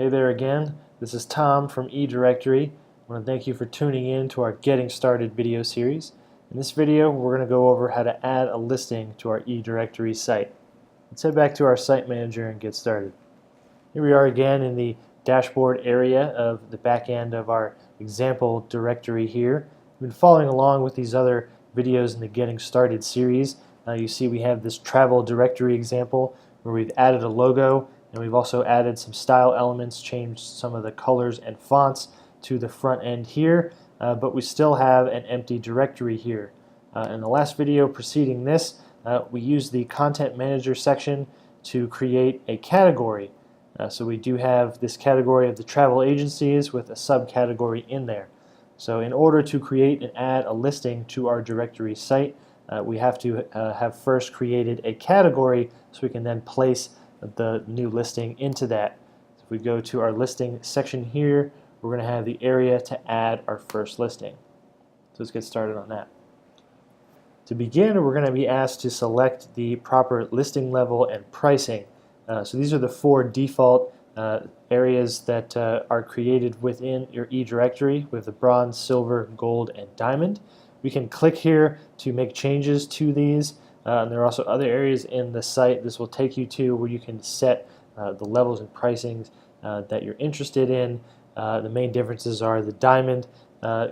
Hey there again, this is Tom from eDirectory. I want to thank you for tuning in to our Getting Started video series. In this video, we're going to go over how to add a listing to our eDirectory site. Let's head back to our site manager and get started. Here we are again in the dashboard area of the back end of our example directory here. We've been following along with these other videos in the Getting Started series. You see we have this travel directory example where we've added a logo, and we've also added some style elements, changed some of the colors and fonts to the front end here, but we still have an empty directory here. In the last video preceding this, we used the Content Manager section to create a category. So we do have this category of the travel agencies with a subcategory in there. So in order to create and add a listing to our directory site, we have to have first created a category so we can then place the new listing into that. So if we go to our listing section here, we're going to have the area to add our first listing. So let's get started on that. To begin, we're going to be asked to select the proper listing level and pricing. So these are the four default areas that are created within your eDirectory with the bronze, silver, gold, and diamond. We can click here to make changes to these. And there are also other areas in the site this will take you to where you can set the levels and pricings that you're interested in. The main differences are the diamond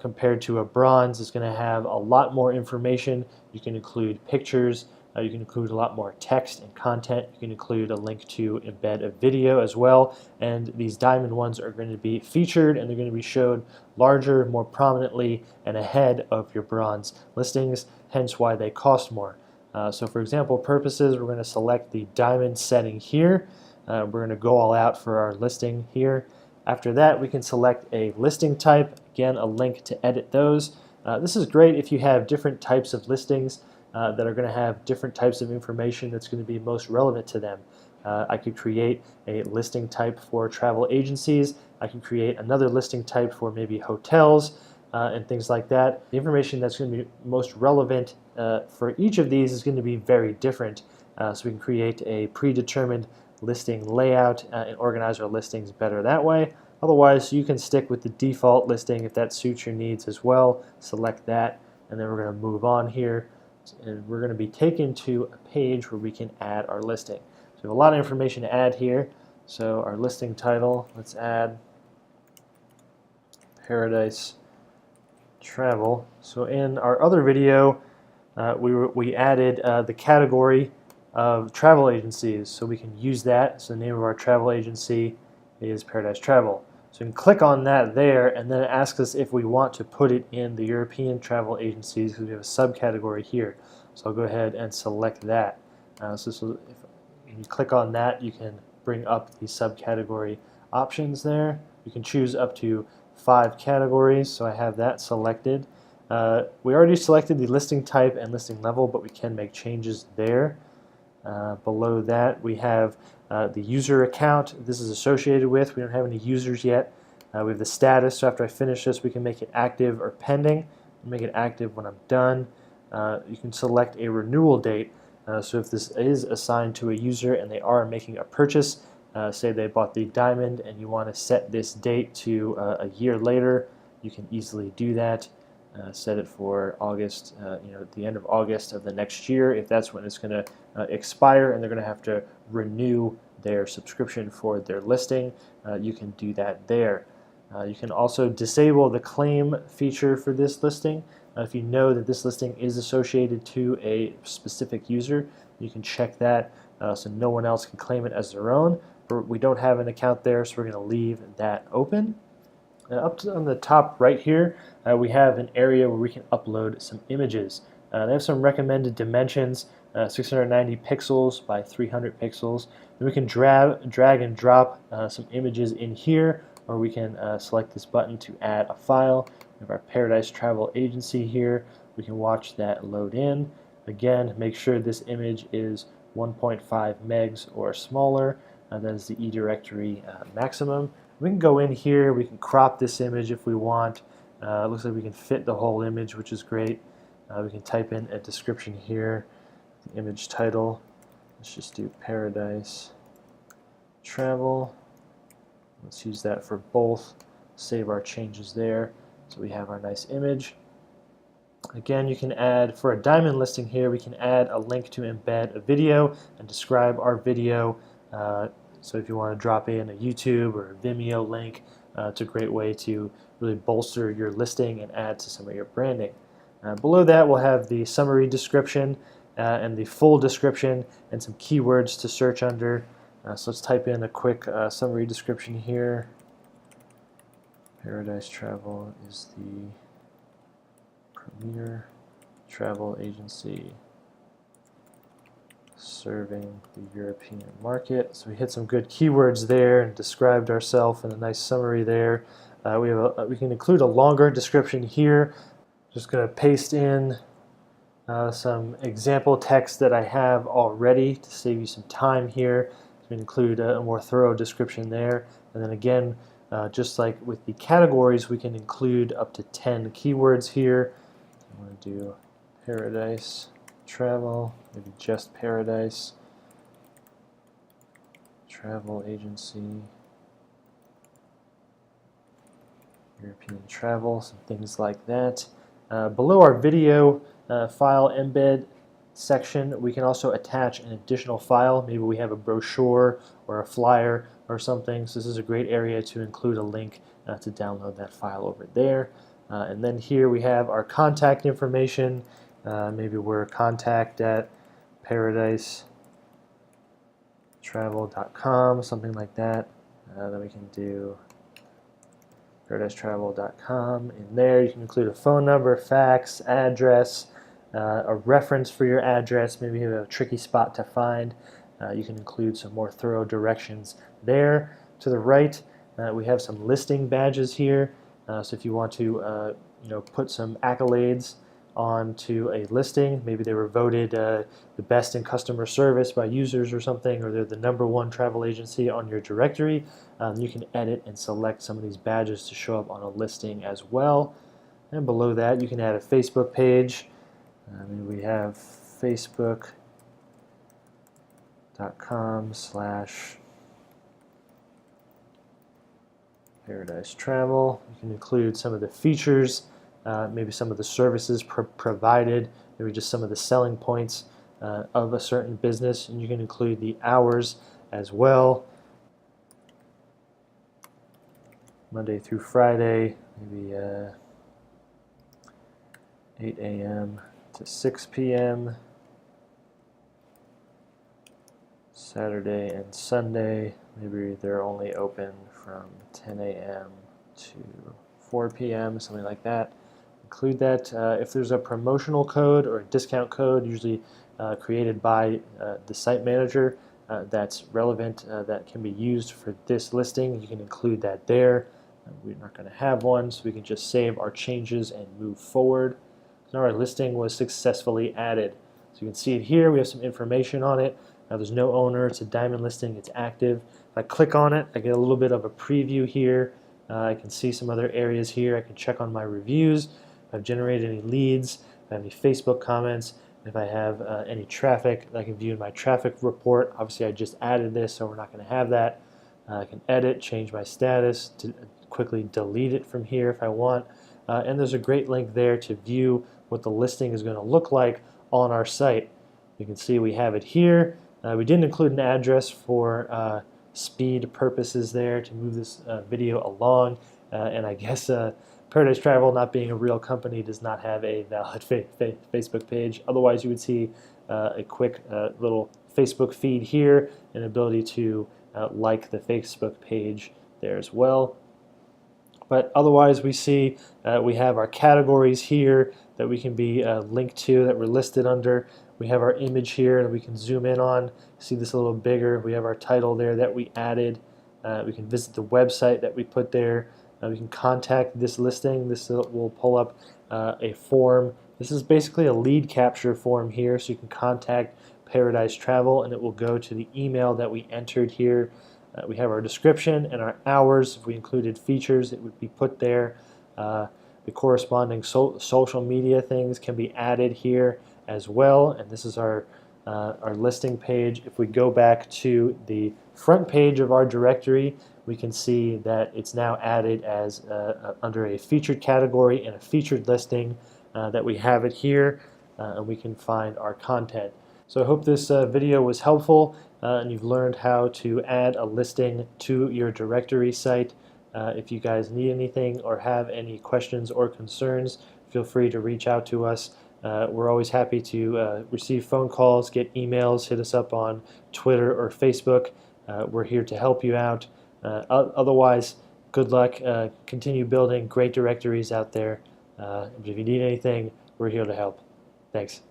compared to a bronze is going to have a lot more information. You can include pictures, you can include a lot more text and content, you can include a link to embed a video as well, and these diamond ones are going to be featured and they're going to be showed larger, more prominently, and ahead of your bronze listings, hence why they cost more. So for example purposes, we're going to select the diamond setting here. We're going to go all out for our listing here. After that, we can select a listing type, again a link to edit those. This is great if you have different types of listings that are going to have different types of information that's going to be most relevant to them. I could create a listing type for travel agencies. I can create another listing type for maybe hotels and things like that. The information that's going to be most relevant for each of these is going to be very different. So we can create a predetermined listing layout and organize our listings better that way. Otherwise, you can stick with the default listing if that suits your needs as well. Select that, and then we're going to move on here, and we're going to be taken to a page where we can add our listing. So we have a lot of information to add here. So our listing title, let's add Paradise Travel. So in our other video, we added the category of travel agencies, so we can use that. So the name of our travel agency is Paradise Travel. So we can click on that there, and then it asks us if we want to put it in the European travel agencies because we have a subcategory here. So I'll go ahead and select that. So if you click on that, you can bring up the subcategory options there. You can choose up to 5 categories, so I have that selected. We already selected the listing type and listing level, but we can make changes there. Below that, we have the user account this is associated with. We don't have any users yet. We have the status, so after I finish this, we can make it active or pending. I'll make it active when I'm done. You can select a renewal date. So if this is assigned to a user and they are making a purchase, say they bought the diamond and you want to set this date to a year later, you can easily do that. Set it for August, at the end of August of the next year, if that's when it's going to expire and they're going to have to renew their subscription for their listing. You can do that there. You can also disable the claim feature for this listing. If you know that this listing is associated to a specific user, you can check that so no one else can claim it as their own. But we don't have an account there, so we're going to leave that open. On the top right here, we have an area where we can upload some images. They have some recommended dimensions, 690 pixels by 300 pixels. Then we can drag and drop some images in here, or we can select this button to add a file. We have our Paradise Travel Agency here. We can watch that load in. Again, make sure this image is 1.5 megs or smaller. That is the eDirectory maximum. We can go in here, we can crop this image if we want. It looks like we can fit the whole image, which is great. We can type in a description here, the image title. Let's just do Paradise Travel. Let's use that for both. Save our changes there. So we have our nice image. Again, you can add, for a diamond listing here, we can add a link to embed a video and describe our video. So if you want to drop in a YouTube or a Vimeo link, it's a great way to really bolster your listing and add to some of your branding. Below that, we'll have the summary description and the full description and some keywords to search under. So let's type in a quick summary description here. Paradise Travel is the premier travel agency serving the European market. So we hit some good keywords there and described ourselves in a nice summary there. We can include a longer description here. Just going to paste in some example text that I have already to save you some time here. So we include a more thorough description there. And then again, just like with the categories, we can include up to 10 keywords here. I'm going to do Paradise Travel, maybe just Paradise Travel Agency, European Travel, some things like that. Below our video file embed section, we can also attach an additional file. Maybe we have a brochure or a flyer or something. So this is a great area to include a link to download that file over there. And then here we have our contact information. Maybe we're contact at paradisetravel.com, something like that. Then we can do paradisetravel.com. In there you can include a phone number, fax, address, a reference for your address. Maybe you have a tricky spot to find. You can include some more thorough directions there. To the right, we have some listing badges here. So if you want to put some accolades onto a listing, maybe they were voted the best in customer service by users or something, or they're the #1 travel agency on your directory, you can edit and select some of these badges to show up on a listing as well. And below that, you can add a Facebook page. We have facebook.com/Paradise Travel. You can include some of the features, maybe some of the services provided, maybe just some of the selling points of a certain business, and you can include the hours as well. Monday through Friday, maybe 8 a.m. to 6 p.m. Saturday and Sunday, maybe they're only open from 10 a.m. to 4 p.m., something like that. Include that. If there's a promotional code or a discount code, usually created by the site manager, that's relevant, that can be used for this listing, you can include that there. We're not going to have one, so we can just save our changes and move forward. So now our listing was successfully added. So you can see it here. We have some information on it. Now there's no owner. It's a diamond listing. It's active. If I click on it, I get a little bit of a preview here. I can see some other areas here. I can check on my reviews. If I've generated any leads, if I have any Facebook comments, if I have any traffic, I can view my traffic report. Obviously, I just added this, so we're not going to have that. I can edit, change my status, to quickly delete it from here if I want. And there's a great link there to view what the listing is going to look like on our site. You can see we have it here. We didn't include an address for speed purposes there to move this video along. And I guess Paradise Travel, not being a real company, does not have a valid Facebook page. Otherwise, you would see a quick little Facebook feed here and ability to like the Facebook page there as well. But otherwise, we see we have our categories here that we can be linked to, that we're listed under. We have our image here that we can zoom in on, see this a little bigger. We have our title there that we added. We can visit the website that we put there. We can contact this listing. This will pull up a form. This is basically a lead capture form here, so you can contact Paradise Travel, and it will go to the email that we entered here. We have our description and our hours. If we included features, it would be put there. The corresponding social media things can be added here as well. And this is our listing page. If we go back to the front page of our directory, we can see that it's now added as under a featured category and a featured listing, that we have it here, and we can find our content. So I hope this video was helpful, and you've learned how to add a listing to your directory site. If you guys need anything or have any questions or concerns, feel free to reach out to us. We're always happy to receive phone calls, get emails, hit us up on Twitter or Facebook. We're here to help you out. Otherwise, good luck. Continue building great directories out there. If you need anything, we're here to help. Thanks.